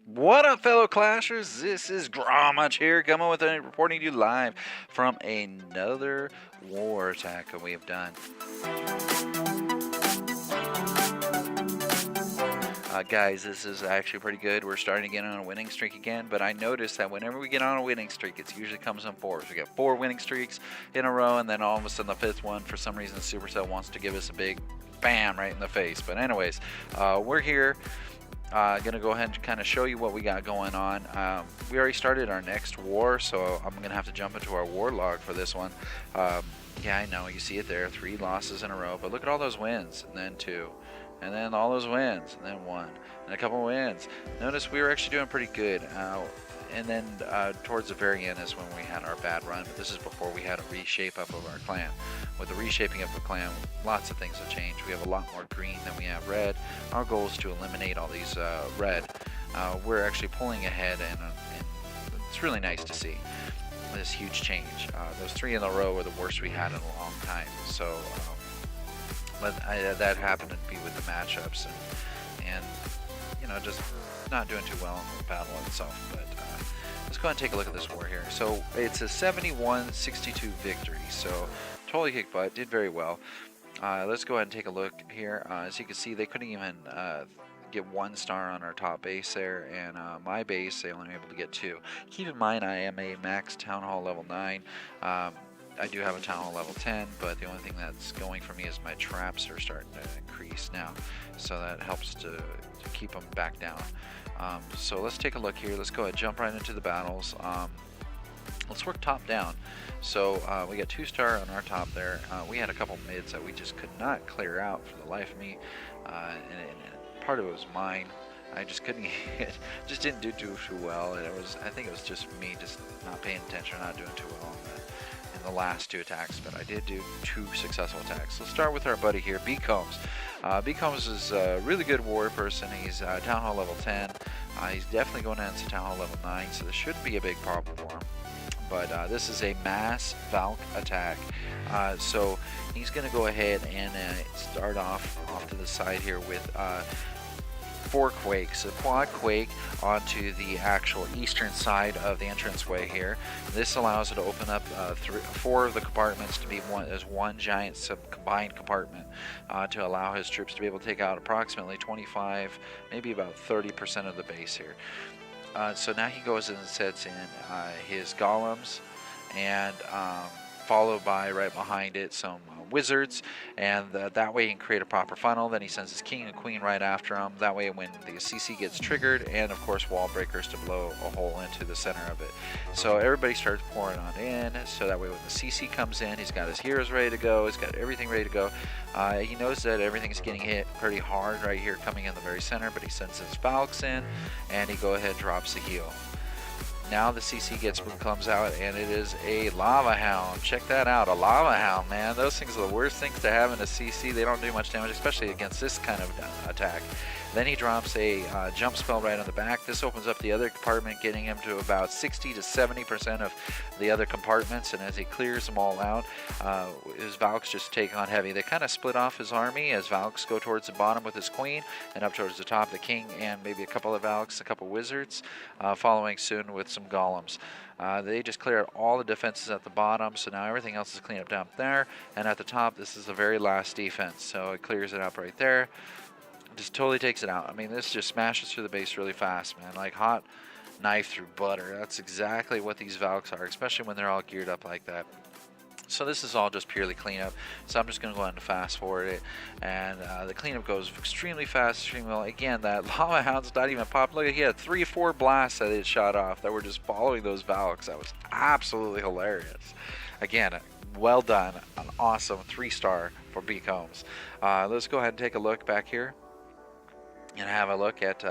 What up, fellow Clashers? This is Gromach here, coming with reporting to you live from another war attack that we have done. Guys, this is actually pretty good. We're starting to get on a winning streak again, but I noticed that whenever we get on a winning streak, it usually comes in fours. We get 4 winning streaks in a row, and then all of a sudden the 5th one, for some reason, Supercell wants to give us a big bam right in the face. But anyways, we're here. Gonna go ahead and kind of show you what we got going on. We already started our next war, so I'm gonna have to jump into our war log for this one. Yeah, I know, you see it there, 3 losses in a row, but look at all those wins, and then 2, and then all those wins, and then 1, and a couple wins. Notice we were actually doing pretty good. And then towards the very end is when we had our bad run, but this is before we had a reshape up of our clan. With the reshaping of the clan, lots of things have changed. We have a lot more green than we have red. Our goal is to eliminate all these red. We're actually pulling ahead, and it's really nice to see this huge change. Those 3 in a row were the worst we had in a long time, so that happened to be with the matchups, and you know, just not doing too well in the battle itself. But let's go ahead and take a look at this war here. So it's a 71-62 victory, so totally kicked butt, did very well. Let's go ahead and take a look here. As you can see, they couldn't even get 1 star on our top base there, and my base they only were able to get 2. Keep in mind, I am a max Town Hall level 9. I do have a Town Hall level 10, but the only thing that's going for me is my traps are starting to increase now, so that helps to keep them back down. So let's take a look here. Let's go ahead and jump right into the battles. Let's work top down. So we got 2 star on our top there. We had a couple mids that we just could not clear out for the life of me, and part of it was mine. I just couldn't get, just didn't do too well, and I think it was just me just not paying attention, not doing too well in the last 2 attacks, but I did do 2 successful attacks. Let's start with our buddy here, B Combs. B Combs is a really good warrior person. He's Town Hall level 10. He's definitely going into Town Hall level 9, so this shouldn't be a big problem for him. But this is a mass Valk attack. So he's going to go ahead and start off to the side here with 4 quakes, a quad quake onto the actual eastern side of the entranceway here. This allows it to open up 4 of the compartments to be one giant combined compartment to allow his troops to be able to take out approximately 25, maybe about 30% of the base here. So now he goes in and sets in his golems, and followed by right behind it some wizards, and that way he can create a proper funnel. Then he sends his king and queen right after him. That way when the CC gets triggered, and of course wall breakers to blow a hole into the center of it. So everybody starts pouring on in, so that way when the CC comes in, he's got his heroes ready to go, he's got everything ready to go. He knows that everything's getting hit pretty hard right here coming in the very center, but he sends his Valks in, and he go ahead and drops the heal. Now the CC comes out, and it is a Lava Hound. Check that out, a Lava Hound, man. Those things are the worst things to have in a CC. They don't do much damage, especially against this kind of attack. Then he drops a jump spell right on the back. This opens up the other compartment, getting him to about 60 to 70% of the other compartments, and as he clears them all out, his Valks just take on heavy. They kind of split off his army as Valks go towards the bottom with his queen, and up towards the top the king and maybe a couple of Valks, a couple wizards, following soon with some golems. They just clear out all the defenses at the bottom, so now everything else is cleaned up down there, and at the top this is the very last defense, so it clears it up right there. Just totally takes it out. I mean, this just smashes through the base really fast, man, like hot knife through butter. That's exactly what these Valks are, especially when they're all geared up like that. So this is all just purely cleanup, so I'm just going to go ahead and fast forward it, and the cleanup goes extremely fast, extremely well. Again, that Lava Hound's not even popped. Look, he had 3 or 4 blasts that it shot off that were just following those Valks. That was absolutely hilarious. Again, well done, an awesome 3-star for B Combs. Let's go ahead and take a look back here and have a look at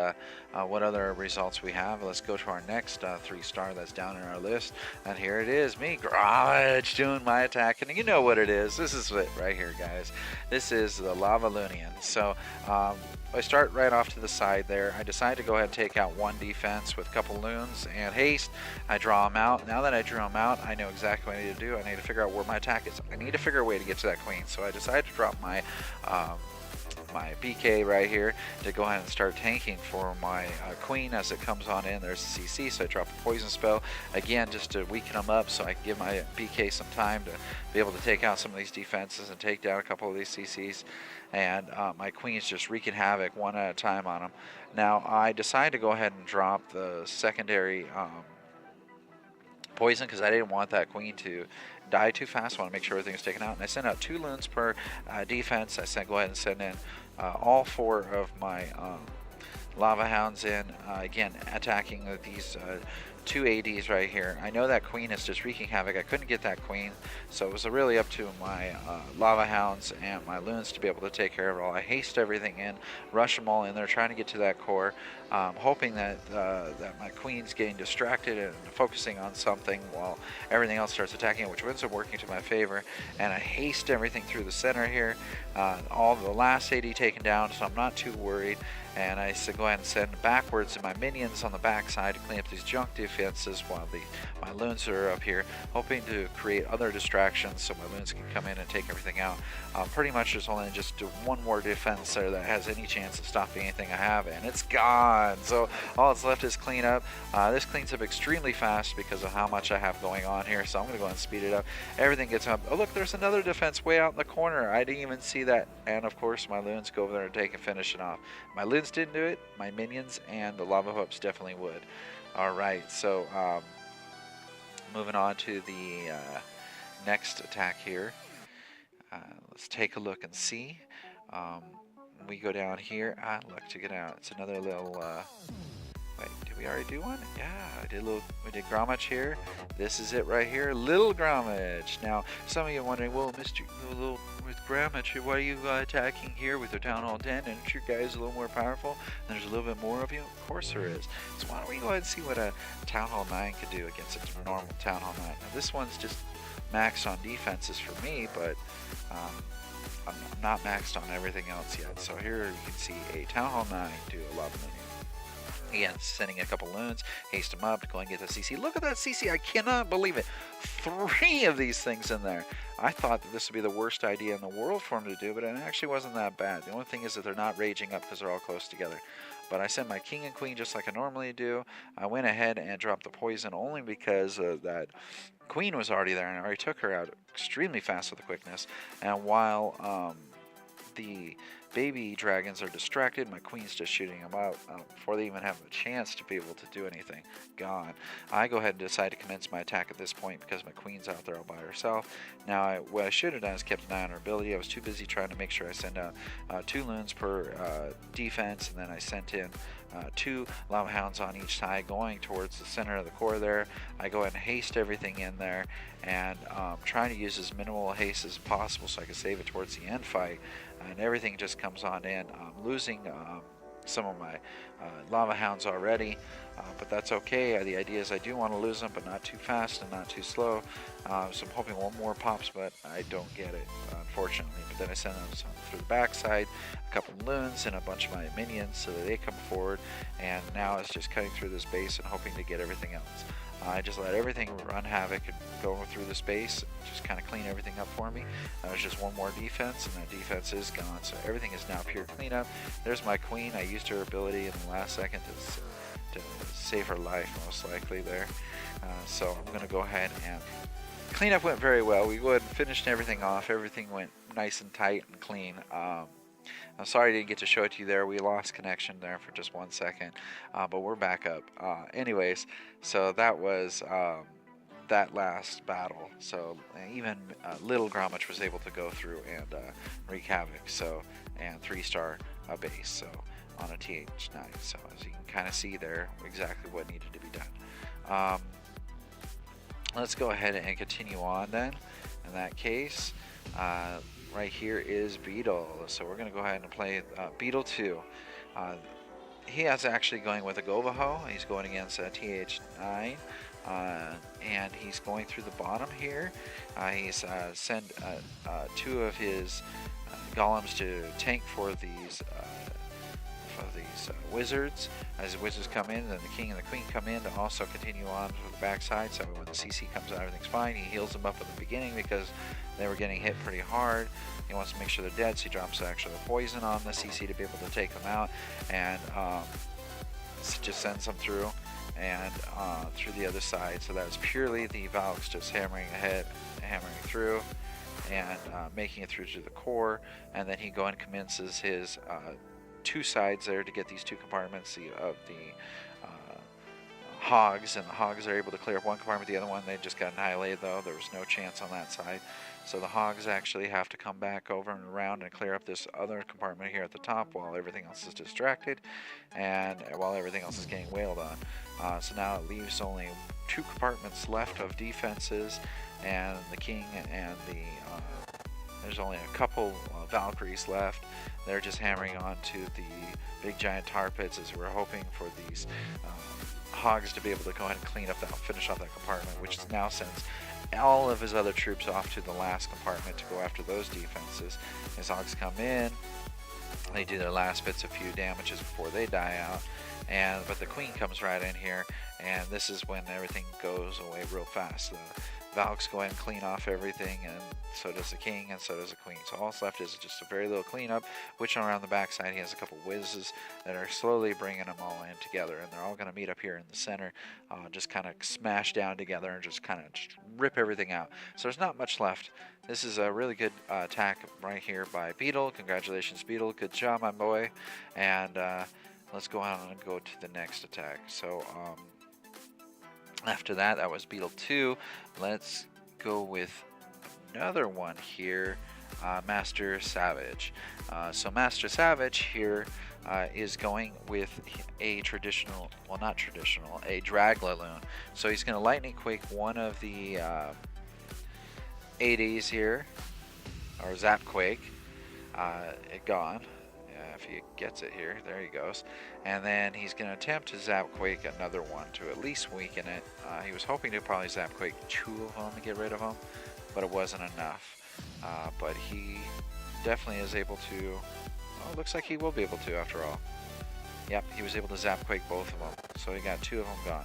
what other results we have. Let's go to our next 3-star that's down in our list, and here it is, me, Gromach, doing my attack, and you know what it is. This is it right here, guys. This is the Lavaloonion. So I start right off to the side there. I decide to go ahead and take out 1 defense with a couple loons and haste. I draw them out. Now that I drew them out, I know exactly what I need to do. I need to figure out where my attack is. I need to figure a way to get to that queen. So I decide to drop my my BK right here to go ahead and start tanking for my queen as it comes on in. There's the CC, so I drop a poison spell again just to weaken them up so I can give my BK some time to be able to take out some of these defenses and take down a couple of these CCs. And my queen's just wreaking havoc one at a time on them. Now I decided to go ahead and drop the secondary poison because I didn't want that queen to die too fast. I want to make sure everything's taken out. And I sent out 2 loons per defense. I go ahead and send in all 4 of my lava hounds in, again attacking these 2 ADs right here. I know that queen is just wreaking havoc. I couldn't get that queen, so it was really up to my lava hounds and my loons to be able to take care of it all. I haste everything in, rush them all in there, trying to get to that core, hoping that that my queen's getting distracted and focusing on something while everything else starts attacking it, which ends up working to my favor. And I haste everything through the center here. All the last AD taken down, so I'm not too worried. And I said go ahead and send backwards and my minions on the back side to clean up these junk defenses while my loons are up here, hoping to create other distractions so my loons can come in and take everything out. Pretty much there's only just 1 more defense there that has any chance of stopping anything I have, and it's gone. So all that's left is clean up. This cleans up extremely fast because of how much I have going on here, so I'm going to go ahead and speed it up. Everything gets up. Oh look, there's another defense way out in the corner. I didn't even see that. And of course my loons go over there and take and finish it off. My loons didn't do it. My minions and the lava hoops definitely would. Alright, so moving on to the next attack here. Let's take a look and see. We go down here. Look, check it out. It's another little wait, did we already do one? Yeah, we did Gromach here. This is it right here, little Gromach. Now, some of you are wondering, well, Mr. Little with Gromach, why are you attacking here with the Town Hall 10? And your guys a little more powerful? And there's a little bit more of you? Of course there is. So why don't we go ahead and see what a Town Hall 9 could do against a normal Town Hall 9. Now, this one's just maxed on defenses for me, but I'm not maxed on everything else yet. So here you can see a Town Hall 9 do a Lavaloonion. Again, sending a couple loons, haste them up to go and get the CC. Look at that CC, I cannot believe it. 3 of these things in there. I thought that this would be the worst idea in the world for them to do, but it actually wasn't that bad. The only thing is that they're not raging up because they're all close together. But I sent my king and queen just like I normally do. I went ahead and dropped the poison only because that queen was already there, and I already took her out extremely fast with the quickness. And while the baby dragons are distracted, my queen's just shooting them out before they even have a chance to be able to do anything. Gone. I go ahead and decide to commence my attack at this point because my queen's out there all by herself. Now, what I should have done is kept an eye on her ability. I was too busy trying to make sure I send out 2 loons per defense, and then I sent in 2 lava hounds on each side going towards the center of the core there. I go ahead and haste everything in there and trying to use as minimal haste as possible so I can save it towards the end fight. And everything just comes on in. I'm losing some of my lava hounds already, but that's okay. The idea is I do want to lose them, but not too fast and not too slow. So I'm hoping 1 more pops, but I don't get it, unfortunately. But then I send them some through the backside, a couple of loons and a bunch of my minions so that they come forward, and now it's just cutting through this base and hoping to get everything else. I just let everything run havoc and go through the space and just kind of clean everything up for me. There's just 1 more defense, and that defense is gone, so everything is now pure cleanup. There's my queen. I used her ability in the last second to save her life, most likely there. So I'm going to go ahead and cleanup went very well. We go ahead and finished everything off. Everything went nice and tight and clean. I'm sorry I didn't get to show it to you there. We lost connection there for just 1 second, but we're back up. Anyways, so that was that last battle. So even little Gromach was able to go through and wreak havoc. So, and 3-star base. So on a TH9. So as you can kind of see there, exactly what needed to be done. Let's go ahead and continue on then. In that case, right here is Beetle. So we're going to go ahead and play Beetle 2. He is actually going with a Govaho. He's going against a TH9. And he's going through the bottom here. He's sent 2 of his golems to tank for these these wizards. As the wizards come in, then the king and the queen come in to also continue on to the backside. So when the CC comes out, everything's fine. He heals them up in the beginning because they were getting hit pretty hard. He wants to make sure they're dead, so he drops actually poison on the CC to be able to take them out, and just sends them through and through the other side. So that's purely the Valks just hammering ahead, hammering through, and making it through to the core. And then he go and commences his two sides there to get these two compartments of the hogs, and the hogs are able to clear up one compartment. The other one, they just got annihilated though. There was no chance on that side. So the hogs actually have to come back over and around and clear up this other compartment here at the top while everything else is distracted, and while everything else is getting wailed on. So now it leaves only two compartments left of defenses, and the king and the there's only a couple Valkyries left. They're just hammering onto the big giant tar pits as we're hoping for these hogs to be able to go ahead and clean up that, finish off that compartment, which now sends all of his other troops off to the last compartment to go after those defenses. His hogs come in, they do their last bits of few damages before they die out, but the queen comes right in here, and this is when everything goes away real fast. The Valks go ahead and clean off everything, and so does the king, and so does the queen. So all that's left is just a very little cleanup, which around the backside he has a couple whizzes that are slowly bringing them all in together, and they're all going to meet up here in the center, just kind of smash down together and just kind of rip everything out. So there's not much left. This is a really good attack right here by Beetle. Congratulations, Beetle. Good job, my boy. And let's go on and go to the next attack. So after that, that was Beetle 2. Let's go with another one here, Master Savage. So Master Savage here is going with a traditional, well, not traditional, a Draglaloon. So he's going to lightning quake one of the 80s here, or zap quake. Gone. If he gets it here, there he goes. And then he's going to attempt to zap quake another one to at least weaken it. He was hoping to probably zap quake two of them to get rid of them, but it wasn't enough. But he definitely is able to. Oh, looks like he will be able to after all. Yep, he was able to zap quake both of them, so he got two of them gone.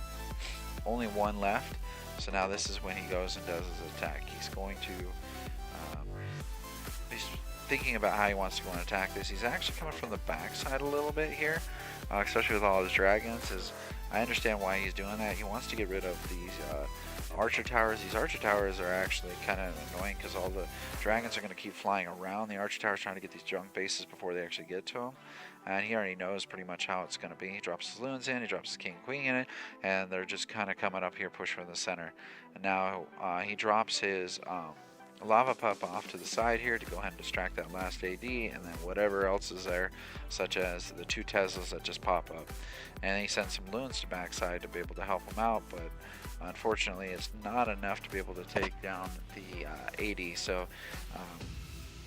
Only one left. So now this is when he goes and does his attack. He's going to. He's thinking about how he wants to go and attack this. He's actually coming from the backside a little bit here, especially with all his dragons. I understand why he's doing that. He wants to get rid of these archer towers. These archer towers are actually kind of annoying because all the dragons are going to keep flying around the archer towers trying to get these junk bases before they actually get to them. And he already knows pretty much how it's going to be. He drops his loons in, he drops his king and queen in it, and they're just kind of coming up here, push from the center. And now he drops his lava pup off to the side here to go ahead and distract that last AD, and then whatever else is there, such as the two Teslas that just pop up. And then he sends some loons to backside to be able to help him out, but unfortunately it's not enough to be able to take down the AD. So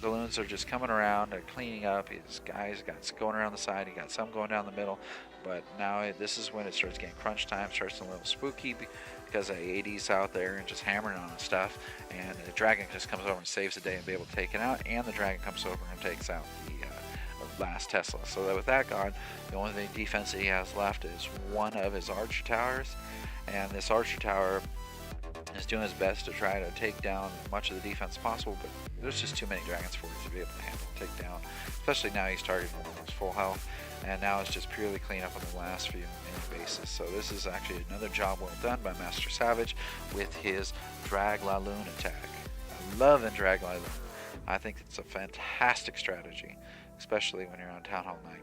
the loons are just coming around and cleaning up. His guys got going around the side, he got some going down the middle, but now this is when it starts getting crunch time, starts getting a little spooky, because the AD's out there and just hammering on stuff, and the dragon just comes over and saves the day and be able to take it out, and the dragon comes over and takes out the last Tesla. So that with that gone, the only defense that he has left is one of his archer towers, and this archer tower is doing his best to try to take down as much of the defense possible, but there's just too many dragons for him to be able to handle and take down, especially now he's targeting almost full health, and now it's just purely clean up on the last few mini bases. So this is actually another job well done by Master Savage with his Draglaloon attack. I love the Draglaloon. I think it's a fantastic strategy, especially when you're on Town Hall Night,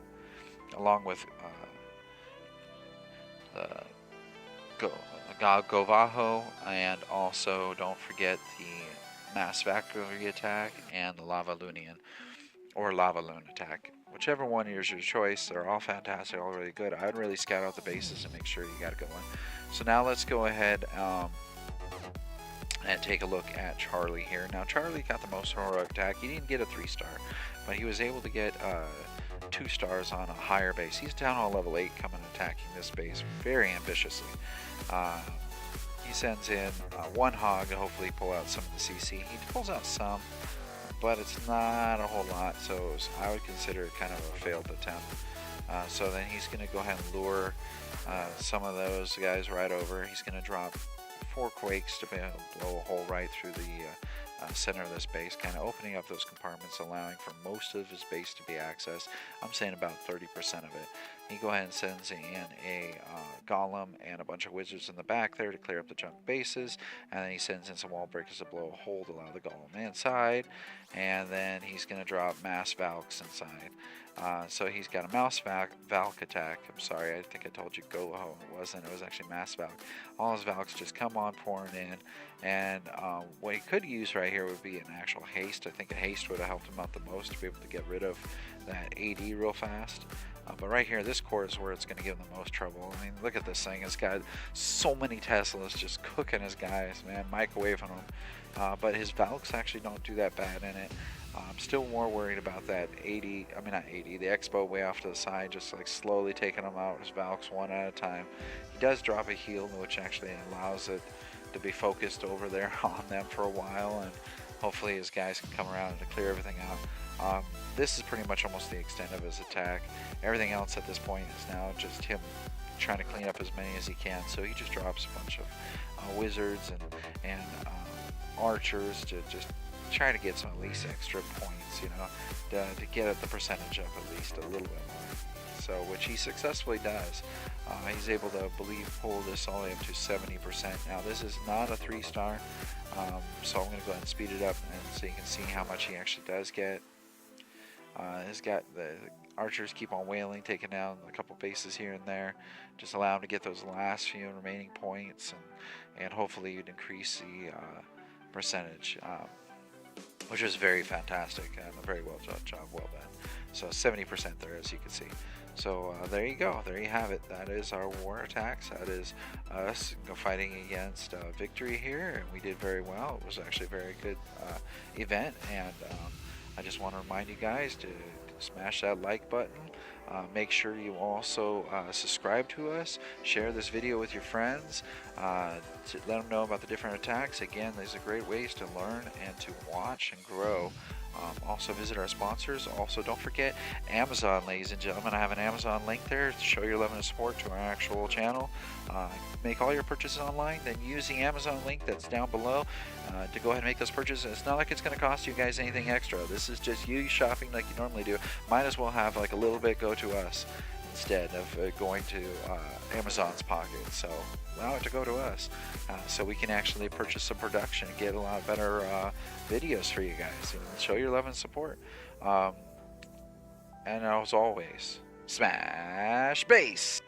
along with the Govaho, and also don't forget the Mass Valkyrie attack and the Lavaloonion, or Lavaloon attack. Whichever one is your choice, they're all fantastic, all really good. I would really scout out the bases and make sure you got a good one. So now let's go ahead and take a look at Charlie here. Now Charlie got the most heroic attack. He didn't get a 3-star, but he was able to get 2 stars on a higher base. He's Town Hall level 8 coming attacking this base very ambitiously. He sends in one hog to hopefully pull out some of the CC. He pulls out some, but it's not a whole lot, so I would consider it kind of a failed attempt. So then he's going to go ahead and lure some of those guys right over. He's going to drop 4 quakes to be able to blow a hole right through the center of this base, kind of opening up those compartments, allowing for most of his base to be accessed. I'm saying about 30% of it. He go ahead and sends in a golem and a bunch of wizards in the back there to clear up the junk bases, and then he sends in some wall breakers to blow a hole to allow the golem inside, and then he's going to drop mass valks inside. So he's got a mouse Valk attack. I'm sorry, I think I told you Govaho. It wasn't. It was actually mass Valk. All his Valks just come on pouring in. And what he could use right here would be an actual haste. I think a haste would have helped him out the most to be able to get rid of that AD real fast. But right here, this core is where it's going to give him the most trouble. I mean, look at this thing. It's got so many Teslas just cooking his guys, man, microwaving them. But his Valks actually don't do that bad in it. I'm still more worried about that 80, I mean not 80, the Expo way off to the side, just like slowly taking them out, his Valks one at a time. He does drop a heal, which actually allows it to be focused over there on them for a while, and hopefully his guys can come around to clear everything out. This is pretty much almost the extent of his attack. Everything else at this point is now just him trying to clean up as many as he can, so he just drops a bunch of wizards and archers to just try to get some at least extra points, you know, to get the percentage up at least a little bit more. So, which he successfully does. He's able to, pull this all the way up to 70%. Now, this is not a 3-star, so I'm going to go ahead and speed it up and so you can see how much he actually does get. He's got the archers keep on wailing, taking down a couple bases here and there, just allow him to get those last few remaining points, and hopefully you'd increase the percentage. Which was very fantastic and a very well done job, well done. So 70% there, as you can see. So there you go, there you have it. That is our war attacks. That is us fighting against Victory here, and we did very well. It was actually a very good event, and I just want to remind you guys to smash that like button. Make sure you also subscribe to us, share this video with your friends, to let them know about the different attacks. Again, these are great ways to learn and to watch and grow. Also visit our sponsors. Also, don't forget Amazon, ladies and gentlemen. I have an Amazon link there to show your love and support to our actual channel. Make all your purchases online, then use the Amazon link that's down below to go ahead and make those purchases. It's not like it's going to cost you guys anything extra. This is just you shopping like you normally do. Might as well have like a little bit go to us instead of going to Amazon's pocket. So allow it to go to us so we can actually purchase some production and get a lot better videos for you guys and show your love and support. And as always, smash base!